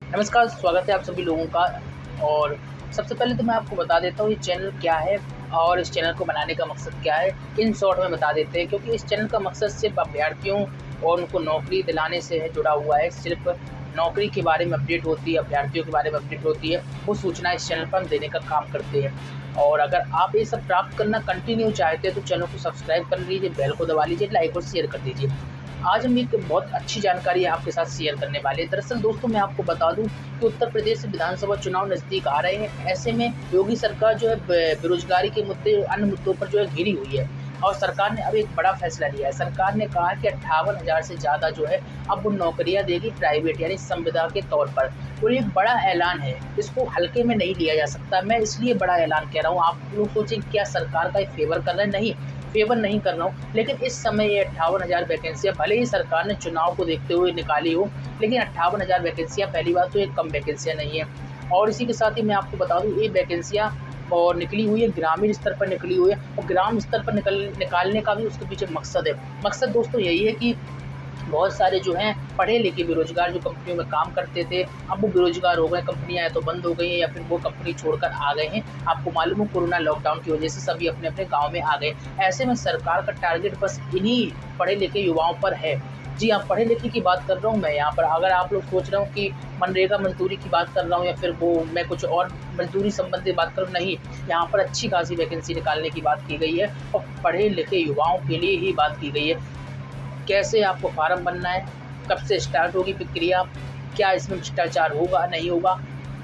नमस्कार, स्वागत है आप सभी लोगों का। और सबसे पहले तो मैं आपको बता देता हूँ ये चैनल क्या है और इस चैनल को बनाने का मकसद क्या है। इन शॉर्ट में बता देते हैं, क्योंकि इस चैनल का मकसद सिर्फ अभ्यर्थियों और उनको नौकरी दिलाने से है जुड़ा हुआ है। सिर्फ नौकरी के बारे में अपडेट होती है, अभ्यर्थियों के बारे में अपडेट होती है, वो सूचना इस चैनल पर हम देने का काम करते हैं। और अगर आप ये सब प्राप्त करना कंटिन्यू चाहते हैं तो चैनल को सब्सक्राइब कर लीजिए, बेल को दबा लीजिए, लाइक और शेयर कर दीजिए। आज हम एक बहुत अच्छी जानकारी आपके साथ शेयर करने वाले हैं। दरअसल दोस्तों, मैं आपको बता दूं कि उत्तर प्रदेश विधानसभा चुनाव नज़दीक आ रहे हैं। ऐसे में योगी सरकार जो है बेरोजगारी के मुद्दे, अन्य मुद्दों पर जो है घिरी हुई है। और सरकार ने अब एक बड़ा फैसला लिया है। सरकार ने कहा है कि 58,000 से ज़्यादा जो है अब वो नौकरियां देगी प्राइवेट, यानी संविदा के तौर पर। और ये बड़ा ऐलान है, इसको हल्के में नहीं लिया जा सकता। मैं इसलिए बड़ा ऐलान कह रहा हूँ। आप लोग सोचें क्या सरकार का फेवर कर रहे हैं? नहीं, फेवर नहीं कर रहा हूँ। लेकिन इस समय ये 58,000 वैकेंसियाँ भले ही सरकार ने चुनाव को देखते हुए निकाली हो, लेकिन 58,000 वैकेंसियाँ पहली बात तो एक कम वैकेंसियाँ नहीं है। और इसी के साथ ही मैं आपको बता दूँ, ये वैकेंसियाँ और निकली हुई है, ग्रामीण स्तर पर निकली हुई है। और ग्राम स्तर पर निकालने का भी उसके पीछे मकसद है। मकसद दोस्तों यही है कि बहुत सारे जो हैं पढ़े लिखे बेरोजगार जो कंपनियों में काम करते थे, अब वो बेरोजगार हो गए। कंपनियां या तो बंद हो गई हैं या फिर वो कंपनी छोड़कर आ गए हैं। आपको मालूम हो, कोरोना लॉकडाउन की वजह से सभी अपने अपने गांव में आ गए। ऐसे में सरकार का टारगेट बस इन्हीं पढ़े लिखे युवाओं पर है। जी हाँ, पढ़े लिखे की बात कर रहा हूँ मैं यहाँ पर। अगर आप लोग सोच रहे हो कि मनरेगा मजदूरी की बात कर रहा हूँ या फिर वो मैं कुछ और मजदूरी संबंधी बात करूँ, नहीं, यहाँ पर अच्छी खासी वैकेंसी निकालने की बात की गई है और पढ़े लिखे युवाओं के लिए ही बात की गई है। कैसे आपको फार्म बनना है, कब से स्टार्ट होगी प्रक्रिया, क्या इसमें भ्रष्टाचार होगा नहीं होगा,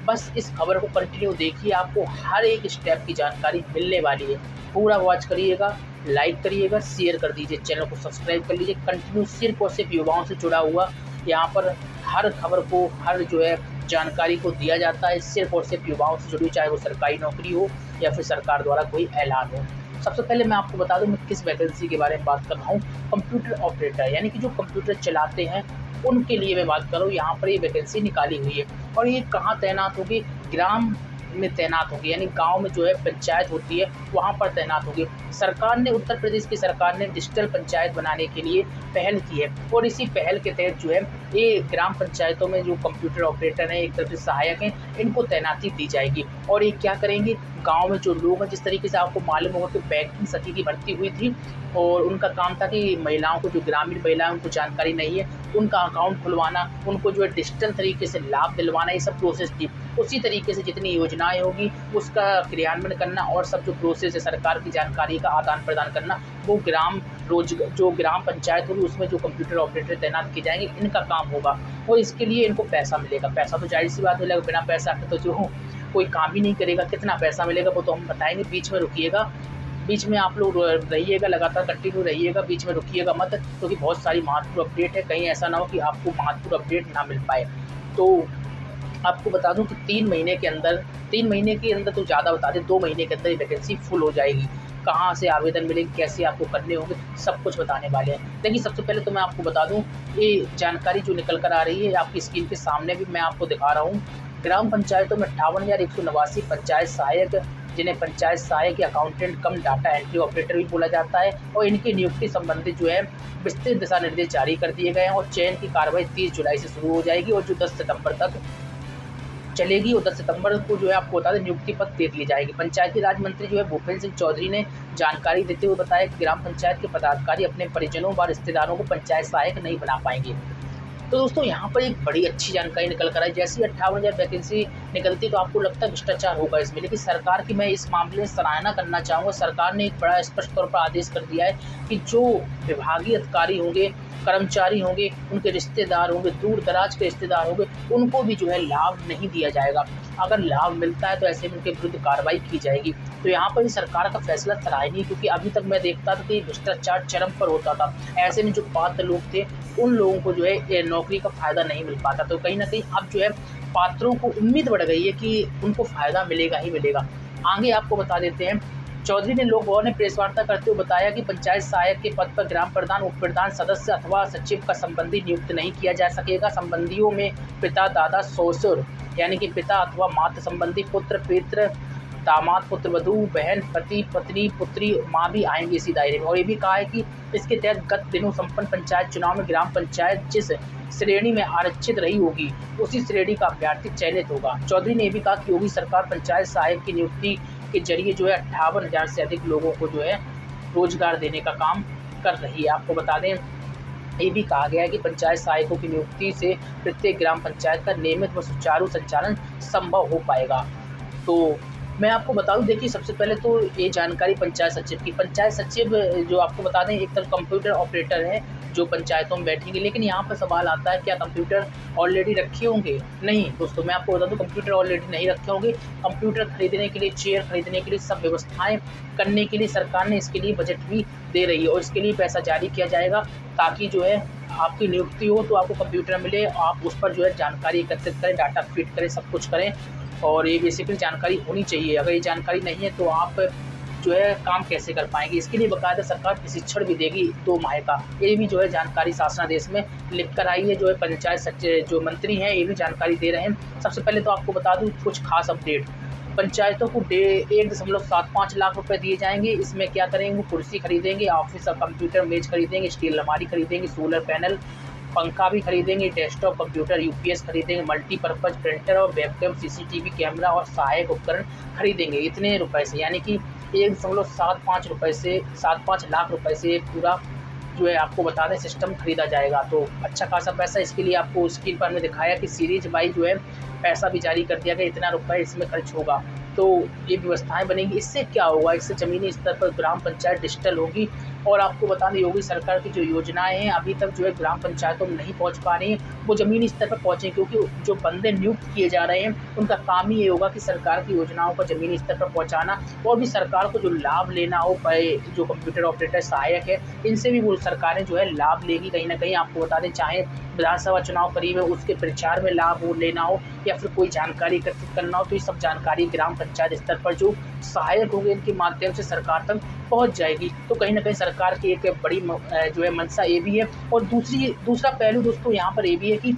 बस इस खबर को कंटिन्यू देखिए, आपको हर एक स्टेप की जानकारी मिलने वाली है। पूरा वॉच करिएगा, लाइक करिएगा, शेयर कर दीजिए, चैनल को सब्सक्राइब कर लीजिए। कंटिन्यू सिर्फ और सिर्फ युवाओं से जुड़ा हुआ यहाँ पर हर खबर को, हर जो है जानकारी को दिया जाता है, सिर्फ और सिर्फ युवाओं से जुड़ी, चाहे वो सरकारी नौकरी हो या फिर सरकार द्वारा कोई ऐलान हो। सबसे पहले मैं आपको बता दूं मैं किस वैकेंसी के बारे में बात कर रहा हूँ। कंप्यूटर ऑपरेटर, यानी कि जो कंप्यूटर चलाते हैं उनके लिए मैं बात कर रहा हूँ। यहाँ पर ये वैकेंसी निकाली हुई है और ये कहाँ तैनात होगी? ग्राम में तैनात होगी, यानी गांव में जो है पंचायत होती है वहाँ पर तैनात होगी। सरकार ने, उत्तर प्रदेश की सरकार ने डिजिटल पंचायत बनाने के लिए पहल की है और इसी पहल के तहत जो है ये ग्राम पंचायतों में जो कंप्यूटर ऑपरेटर हैं, एक तरह से सहायक हैं, इनको तैनाती दी जाएगी। और ये क्या करेंगे? गांव में जो लोग हैं, जिस तरीके से आपको मालूम होगा कि बैंकिंग सखी की भर्ती हुई थी और उनका काम था कि महिलाओं को, जो ग्रामीण महिलाएं उनको जानकारी नहीं है, उनका अकाउंट खुलवाना, उनको जो है डिजिटल तरीके से लाभ दिलवाना, ये सब प्रोसेस थी। उसी तरीके से जितनी योजनाएं होगी उसका क्रियान्वयन करना और सब जो प्रोसेस है सरकार की जानकारी का आदान प्रदान करना, वो जो ग्राम पंचायत होगी उसमें जो कंप्यूटर ऑपरेटर तैनात किए जाएंगे, इनका काम होगा। और इसके लिए इनको पैसा मिलेगा। पैसा तो जाहिर सी बात मिलेगा, बिना पैसा के तो जो कोई काम ही नहीं करेगा। कितना पैसा मिलेगा वो तो हम बताएंगे, बीच में रुकिएगा, बीच में आप लोग रहिएगा, लगातार कंटिन्यू रहिएगा, बीच में रुकिएगा मत, क्योंकि बहुत सारी महत्वपूर्ण अपडेट है। कहीं ऐसा ना हो कि आपको महत्वपूर्ण अपडेट ना मिल पाए। तो आपको बता दूं कि 3 महीने के अंदर, 3 महीने के अंदर तो ज़्यादा बता दें, 2 महीने के अंदर ये वैकेंसी फुल हो जाएगी। कहाँ से आवेदन मिलेंगे, कैसे आपको करने होंगे, सब कुछ बताने वाले हैं। लेकिन सबसे पहले तो मैं आपको बता दूं, ये जानकारी जो निकल कर आ रही है आपकी स्क्रीन के सामने भी मैं आपको दिखा रहा हूँ। ग्राम पंचायतों में 58,189 पंचायत सहायक, जिन्हें पंचायत सहायक या अकाउंटेंट कम डाटा एंट्री ऑपरेटर भी बोला जाता है, और इनकी नियुक्ति संबंधी जो है विस्तृत दिशा निर्देश जारी कर दिए गए हैं। और चयन की कार्रवाई 30 जुलाई से शुरू हो जाएगी और जो 10 सितंबर तक चलेगी। और 10 सितंबर को जो है आपको बता दें नियुक्ति पत्र दे दी जाएगी। पंचायती राज मंत्री जो है भूपेंद्र सिंह चौधरी ने जानकारी देते हुए बताया कि ग्राम पंचायत के पदाधिकारी अपने परिजनों व रिश्तेदारों को पंचायत सहायक नहीं बना पाएंगे। तो दोस्तों, यहाँ पर एक बड़ी अच्छी जानकारी निकल कर आई। जैसी 58,000 वैकेंसी निकलती तो आपको लगता है भ्रष्टाचार होगा इसमें, लेकिन सरकार की मैं इस मामले में सराहना करना चाहूँगा। सरकार ने एक बड़ा स्पष्ट तौर पर आदेश कर दिया है कि जो विभागीय अधिकारी होंगे, कर्मचारी होंगे, उनके रिश्तेदार होंगे, दूर दराज के रिश्तेदार होंगे, उनको भी जो है लाभ नहीं दिया जाएगा। अगर लाभ मिलता है तो ऐसे में उनके विरुद्ध कार्रवाई की जाएगी। तो यहाँ पर भी सरकार का फैसला सराहनीय, क्योंकि अभी तक मैं देखता था कि भ्रष्टाचार चरम पर होता था। ऐसे में जो पात्र लोग थे उन लोगों को जो है नौकरी का फ़ायदा नहीं मिल पाता। तो कहीं ना कहीं अब जो है पात्रों को उम्मीद बढ़ गई है कि उनको फ़ायदा मिलेगा ही मिलेगा। आगे आपको बता देते हैं, चौधरी ने लोक भवन में प्रेस वार्ता करते हुए बताया कि पंचायत सहायक के पद पर ग्राम प्रधान, उप प्रधान, सदस्य अथवा सचिव का संबंधी नियुक्त नहीं किया जा सकेगा। संबंधियों में पिता, दादा, ससुर, यानी कि पिता अथवा मातृ संबंधी, पुत्र, पित्र, दामाद, पुत्रवधू, बहन, पति, पत्नी, पुत्री, माँ भी आएंगे इसी दायरे में। और ये भी कहा है कि इसके तहत गत दिनों संपन्न पंचायत चुनाव में ग्राम पंचायत जिस श्रेणी में आरक्षित रही होगी उसी श्रेणी का अभ्यर्थी चयनित होगा। चौधरी ने ये भी कहा कि योगी सरकार पंचायत सहायक की नियुक्ति के जरिए जो है 58,000 से अधिक लोगों को जो है रोजगार देने का काम कर रही है। आपको बता दें ये भी कहा गया है कि पंचायत सहायकों की नियुक्ति से प्रत्येक ग्राम पंचायत का नियमित व सुचारू संचालन संभव हो पाएगा। तो मैं आपको बता दूं, देखिए सबसे पहले तो ये जानकारी पंचायत सचिव की। पंचायत सचिव जो आपको बता दें एक तरफ कंप्यूटर ऑपरेटर हैं जो पंचायतों में बैठेंगे, लेकिन यहाँ पर सवाल आता है क्या कंप्यूटर ऑलरेडी रखे होंगे? नहीं दोस्तों, मैं आपको बता दूं कंप्यूटर ऑलरेडी नहीं रखे होंगे। कंप्यूटर खरीदने के लिए, चेयर खरीदने के लिए, सब व्यवस्थाएं करने के लिए सरकार ने इसके लिए बजट भी दे रही है और इसके लिए पैसा जारी किया जाएगा ताकि जो है आपकी नियुक्ति हो तो आपको कंप्यूटर मिले, आप उस पर जो है जानकारी एकत्रित करें, डाटा फीड करें, सब कुछ करें। और ये बेसिकली जानकारी होनी चाहिए। अगर ये जानकारी नहीं है तो आप जो है काम कैसे कर पाएंगे? इसके लिए बाकायदा सरकार प्रशिक्षण भी देगी 2 माह का। ये भी जो है जानकारी शासनादेश में लिख कर आई है। जो है पंचायत सचिव जो मंत्री हैं ये भी जानकारी दे रहे हैं। सबसे पहले तो आपको बता दूं कुछ खास अपडेट। पंचायतों को 1.75 लाख रुपए दिए जाएंगे। इसमें क्या करेंगे? वो कुर्सी खरीदेंगे, ऑफिस और कंप्यूटर मेज खरीदेंगे, स्टील अलमारी खरीदेंगे, सोलर पैनल, पंखा भी खरीदेंगे, डेस्कटॉप कंप्यूटर यूपीएस खरीदेंगे, मल्टीपर्पज़ प्रिंटर और वेबकैम, सीसीटीवी कैमरा और सहायक उपकरण खरीदेंगे। इतने रुपए से, यानी कि 1.75 लाख रुपए से पूरा जो है आपको बता दें सिस्टम खरीदा जाएगा। तो अच्छा खासा पैसा। इसके लिए आपको स्क्रीन पर हमने दिखाया कि सीरीज बाई जो है पैसा भी जारी कर दिया गया, इतना रुपए इसमें खर्च होगा। तो ये व्यवस्थाएं बनेंगी। इससे क्या होगा? इससे ज़मीनी स्तर पर ग्राम पंचायत डिजिटल होगी। और आपको बता दें योगी सरकार की जो योजनाएं हैं अभी तक जो है ग्राम पंचायतों में नहीं पहुंच पा रही हैं, वो ज़मीनी स्तर पर पहुँचें, क्योंकि जो बंदे नियुक्त किए जा रहे हैं उनका काम ही ये होगा कि सरकार की योजनाओं को ज़मीनी स्तर पर पहुँचाना और भी सरकार को जो लाभ लेना हो, जो कंप्यूटर ऑपरेटर सहायक है इनसे भी वो सरकारें जो है लाभ लेगी कहीं ना कहीं। आपको बता दें चाहे विधानसभा चुनाव करीब है उसके प्रचार में लाभ वो लेना हो या फिर कोई जानकारी एकत्रित करना हो, तो ये सब जानकारी ग्राम पंचायत स्तर पर जो सहायक होंगे इनके माध्यम से सरकार तक पहुंच जाएगी। तो कहीं ना कहीं सरकार की एक बड़ी जो है मंशा ये भी है। और दूसरा पहलू दोस्तों यहाँ पर ये भी है कि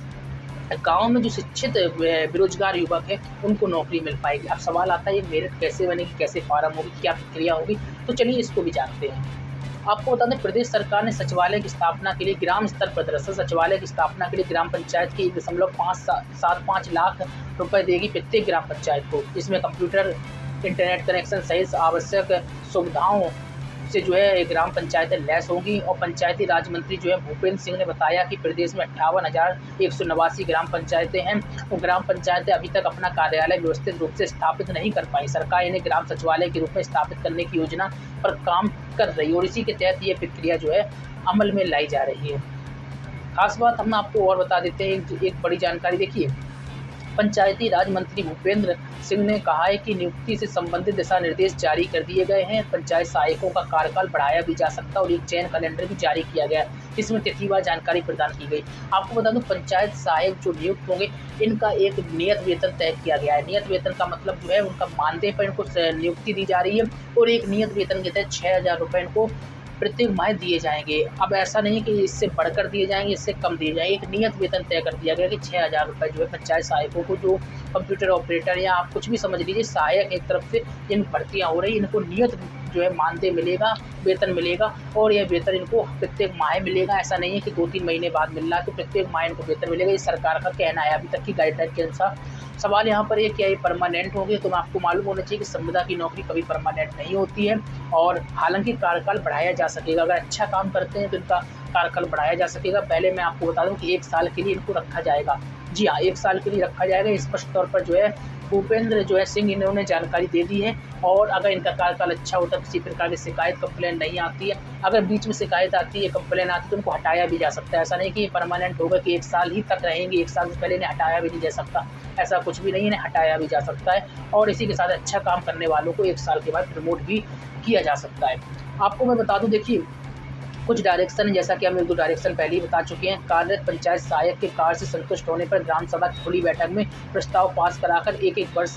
गांव में जो शिक्षित बेरोजगार युवक है उनको नौकरी मिल पाएगी। अब सवाल आता है ये मेरिट कैसे बनेगी, कैसे फार्म होगी, क्या प्रक्रिया होगी? तो चलिए इसको भी जानते हैं। आपको बता दें प्रदेश सरकार ने सचिवालय की स्थापना के लिए ग्राम स्तर पर, दरअसल सचिवालय की स्थापना के लिए ग्राम पंचायत की 1.75 लाख रुपए देगी प्रत्येक ग्राम पंचायत को। इसमें कंप्यूटर, इंटरनेट कनेक्शन सहित आवश्यक सुविधाओं से जो है ग्राम पंचायतें लैस होंगी। और पंचायती राज मंत्री जो है भूपेंद्र सिंह ने बताया कि प्रदेश में 58,189 ग्राम पंचायतें हैं। वो ग्राम पंचायतें अभी तक अपना कार्यालय व्यवस्थित रूप से स्थापित नहीं कर पाई। सरकार इन्हें ग्राम सचिवालय के रूप में स्थापित करने की योजना पर काम कर रही है और इसी के तहत ये प्रक्रिया जो है अमल में लाई जा रही है। खास बात हम आपको और बता देते हैं, एक बड़ी जानकारी देखिए। पंचायती राज मंत्री भूपेंद्र सिंह ने कहा है कि नियुक्ति से संबंधित दिशा निर्देश जारी कर दिए गए हैं। पंचायत सहायकों का कार्यकाल बढ़ाया भी जा सकता है और एक चयन कैलेंडर भी जारी किया गया है, जिसमें तिथिवार जानकारी प्रदान की गई। आपको बता दूं पंचायत सहायक जो नियुक्त होंगे इनका एक नियत वेतन तय किया गया है। नियत वेतन का मतलब जो है उनका मानदेय पर इनको नियुक्ति दी जा रही है और एक नियत वेतन के तहत 6,000 रुपये इनको प्रत्येक माह दिए जाएंगे। अब ऐसा नहीं कि इससे बढ़कर दिए जाएंगे, इससे कम दिए जाएंगे। एक नियत वेतन तय कर दिया गया कि 6,000 रुपये जो है पंचायत सहायकों को, जो कंप्यूटर ऑपरेटर या आप कुछ भी समझ लीजिए सहायक एक तरफ से जिन भर्तियाँ हो रही इनको नियत जो है मानदेय मिलेगा, वेतन मिलेगा और यह वेतन इनको प्रत्येक माह मिलेगा। ऐसा नहीं है कि 2-3 महीने बाद मिल रहा है, तो प्रत्येक माह इनको वेतन मिलेगा। ये सरकार का कहना है अभी तक की गाइडलाइन के अनुसार। सवाल यहाँ पर ये क्या ये परमानेंट होंगे? तो आपको मालूम होना चाहिए कि संविदा की नौकरी कभी परमानेंट नहीं होती है और हालांकि कार्यकाल बढ़ाया जा सकेगा। अगर अच्छा काम करते हैं तो इनका कार्यकाल बढ़ाया जा सकेगा। पहले मैं आपको बता दूं कि 1 साल के लिए इनको रखा जाएगा। जी हाँ, 1 साल के लिए रखा जाएगा। स्पष्ट तौर पर जो है भूपेंद्र जो है सिंह इन्होंने जानकारी दे दी है। और अगर इनका कार्यकाल अच्छा होता है, किसी प्रकार की शिकायत कंप्लेन नहीं आती है, अगर बीच में शिकायत आती है, कंप्लेन आती है, तो उनको हटाया भी जा सकता है। ऐसा नहीं कि ये परमानेंट होगा कि 1 साल ही तक रहेंगे, 1 साल से पहले इन्हें हटाया भी नहीं जा सकता। ऐसा कुछ भी नहीं, इन्हें हटाया भी जा सकता है। और इसी के साथ अच्छा काम करने वालों को 1 साल के बाद प्रमोट भी किया जा सकता है। आपको मैं बता दूं, देखिए कुछ डायरेक्शन, जैसा कि हम 1-2 डायरेक्शन पहले ही बता चुके हैं। कार्यरत पंचायत सहायक के कार्य से संतुष्ट होने पर ग्राम सभा की खुली बैठक में प्रस्ताव पास कराकर 1-1 वर्ष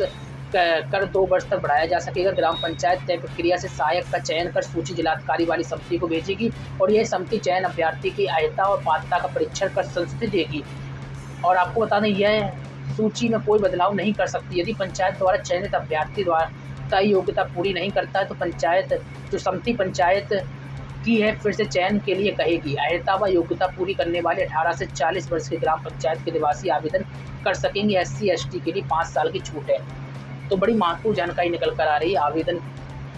कर 2 वर्ष तक बढ़ाया जा सकेगा। ग्राम पंचायत तय प्रक्रिया से सहायक का चयन कर सूची जिलाधिकारी वाली समिति को भेजेगी और यह समिति चयन अभ्यर्थी की आयता और पात्रता का परीक्षण कर संस्तुति देगी। और आपको बता दें यह सूची में कोई बदलाव नहीं कर सकती। यदि पंचायत द्वारा चयनित अभ्यर्थी द्वारा तय योग्यता पूरी नहीं करता है तो पंचायत जो समिति पंचायत की है फिर से चयन के लिए कहेगी। अर्हता व योग्यता पूरी करने वाले 18 से 40 वर्ष के ग्राम पंचायत के निवासी आवेदन कर सकेंगे। SC/ST के लिए 5 साल की छूट है। तो बड़ी महत्वपूर्ण जानकारी निकल कर आ रही है। आवेदन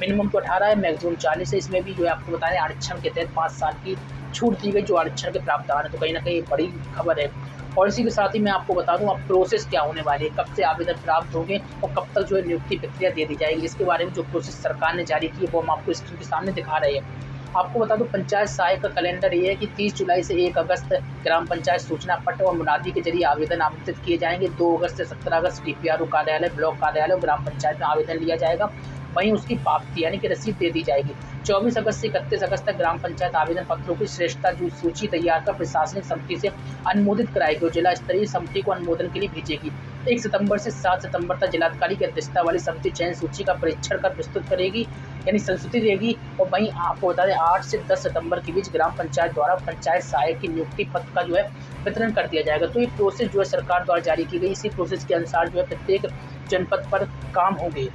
मिनिमम तो 18 है, मैक्सिमम 40 है। इसमें भी जो है आपको बता दें आरक्षण के तहत 5 साल की छूट दी गई जो आरक्षण के प्रावधान है। तो कहीं ना कहीं बड़ी खबर है। और इसी के साथ ही मैं आपको बता दूं अब प्रोसेस क्या होने वाली है, कब से आवेदन प्राप्त होंगे और कब तक जो है नियुक्ति प्रक्रिया दे दी जाएगी। इसके बारे में जो प्रोसेस सरकार ने जारी की है वो हम आपको स्क्रीन के सामने दिखा रहे हैं। आपको बता दूं पंचायत सहायक का कैलेंडर ये है कि 30 जुलाई से 1 अगस्त ग्राम पंचायत सूचना पत्र और मुनादी के जरिए आवेदन आमंत्रित किए जाएंगे। 2 अगस्त से 17 अगस्त DPRO कार्यालय, ब्लॉक कार्यालय और ग्राम पंचायत में आवेदन लिया जाएगा। वहीं उसकी पावती यानी कि रसीद दे दी जाएगी। 24 अगस्त से 31 अगस्त तक ग्राम पंचायत आवेदन पत्रों की श्रेष्ठता सूची तैयार कर प्रशासनिक समिति से अनुमोदित कराएगी और जिला स्तरीय समिति को अनुमोदन के लिए भेजेगी। 1 सितंबर से 7 सितंबर तक जिलाधिकारी की अध्यक्षता वाली समिति चयन सूची का परीक्षण कर प्रस्तुत करेगी यानी संस्तुति देगी। और वहीं आपको बता दें 8 से 10 सितंबर के बीच ग्राम पंचायत द्वारा पंचायत सहायक की नियुक्ति पत्र का जो है वितरण कर दिया जाएगा। तो ये प्रोसेस जो है सरकार द्वारा जारी की गई, इसी प्रोसेस के अनुसार जो है प्रत्येक जनपद पर काम होंगे।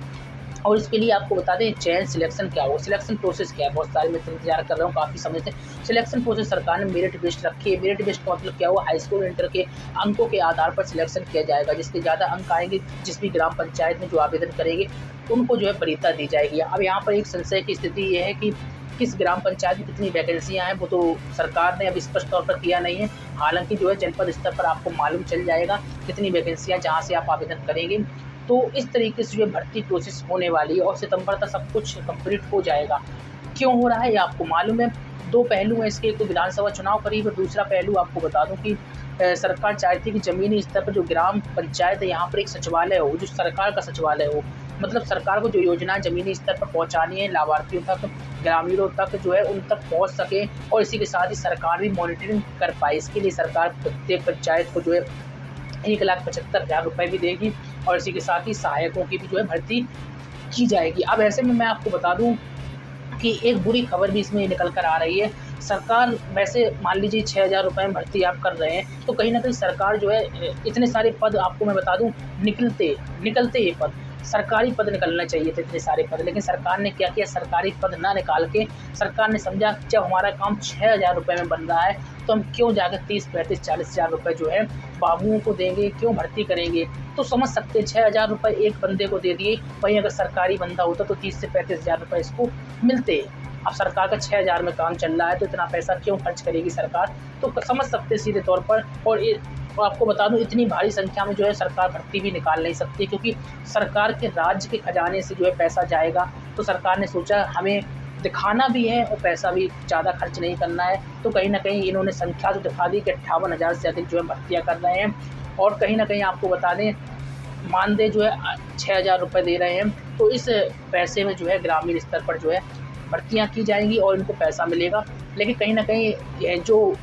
और इसके लिए आपको बता दें चयन सिलेक्शन क्या हो, सिलेक्शन प्रोसेस क्या है। बहुत सारे मैं इंतजार कर रहा हूँ काफ़ी समय से। सिलेक्शन प्रोसेस सरकार ने मेरिट बेस्ड रखी है। मेरिट बेस्ड का मतलब क्या हुआ, हाई स्कूल इंटर के अंकों के आधार पर सिलेक्शन किया जाएगा। जिसके ज़्यादा अंक आएंगे, जिस भी ग्राम पंचायत में जो आवेदन करेंगे उनको जो है वरीयता दी जाएगी। अब यहाँ पर एक संशय की स्थिति ये है कि किस ग्राम पंचायत में कितनी वैकेंसियाँ हैं वो तो सरकार ने अब स्पष्ट तौर पर किया नहीं है। हालांकि जो है जनपद स्तर पर आपको मालूम चल जाएगा कितनी वैकेंसियाँ जहाँ से आप आवेदन करेंगे। तो इस तरीके से जो है भर्ती प्रोसेस होने वाली है और सितंबर तक सब कुछ कंप्लीट हो जाएगा। क्यों हो रहा है ये आपको मालूम है। 2 पहलू हैं इसके, एक तो विधानसभा चुनाव करीब है, दूसरा पहलू आपको बता दूं कि सरकार चाहती है कि ज़मीनी स्तर पर जो ग्राम पंचायत है यहाँ पर एक सचिवालय हो, जो सरकार का सचिवालय हो। मतलब सरकार को जो योजनाएं ज़मीनी स्तर पर पहुँचानी है लाभार्थियों तक, ग्रामीणों तक जो है उन तक पहुँच सके और इसी के साथ ही सरकार भी मॉनिटरिंग कर पाए। इसके लिए सरकार प्रत्येक पंचायत को जो है 1,75,000 रुपये भी देगी और इसी के साथ ही सहायकों की भी जो है भर्ती की जाएगी। अब ऐसे में मैं आपको बता दूं कि एक बुरी खबर भी इसमें निकल कर आ रही है। सरकार वैसे मान लीजिए 6,000 रुपये में भर्ती आप कर रहे हैं तो कहीं ना कहीं सरकार जो है इतने सारे पद आपको मैं बता दूं निकलते ये पद सरकारी पद निकलना चाहिए थे इतने सारे पद, लेकिन सरकार ने क्या किया, सरकारी पद ना निकाल के सरकार ने समझा जब हमारा काम 6,000 रुपये में बन रहा है तो हम क्यों जाकर 30, 35, 40,000 रुपये जो है बाबुओं को देंगे, क्यों भर्ती करेंगे। तो समझ सकते हैं 6,000 रुपये एक बंदे को दे दिए, वहीं अगर सरकारी बंदा होता तो 30 से 35,000 रुपये इसको मिलते। अब सरकार का 6,000 में काम चल रहा है तो इतना पैसा क्यों खर्च करेगी सरकार, तो समझ सकते हैं सीधे तौर पर। और आपको बता दूं इतनी भारी संख्या में जो है सरकार भर्ती भी निकाल नहीं सकती क्योंकि सरकार के राज्य के खजाने से जो है पैसा जाएगा। तो सरकार ने सोचा हमें दिखाना भी है और पैसा भी ज़्यादा खर्च नहीं करना है, तो कहीं ना कहीं इन्होंने संख्या तो दिखा दी कि 58,000 से अधिक जो है भर्तियाँ कर रहे हैं। और कहीं ना कहीं आपको बता दें मानदेय जो है 6,000 रुपये दे रहे हैं। तो इस पैसे में जो है ग्रामीण स्तर पर जो है भर्तियाँ की जाएंगी और इनको पैसा मिलेगा। लेकिन कहीं ना कहीं ये जो